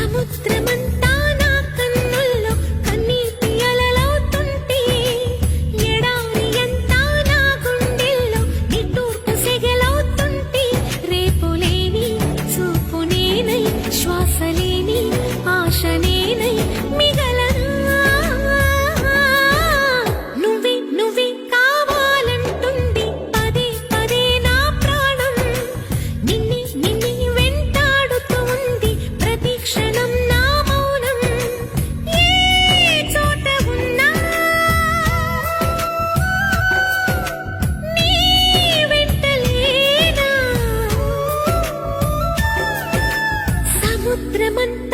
సముద్రమంతా నా కన్నుల్లో కన్నీటి అలలవుతుంటే ఎడారి అంతా నా గుండెల్లో నిట్టూర్పు సెగలవుతుంటే రేపులేని చూపు నేనై శ్వాసలేని ఆశ నేనై మిగలనా నువ్వే నువ్వే కావాలంటుంది పదే పదే నా ప్రాణం నిన్నే నిన్నే వెంటాడుతూ ఉంది ప్రతి క్షణం నా మౌనం ఏ చోట ఉన్నా నీ వెంటలేనా సముద్రమంతా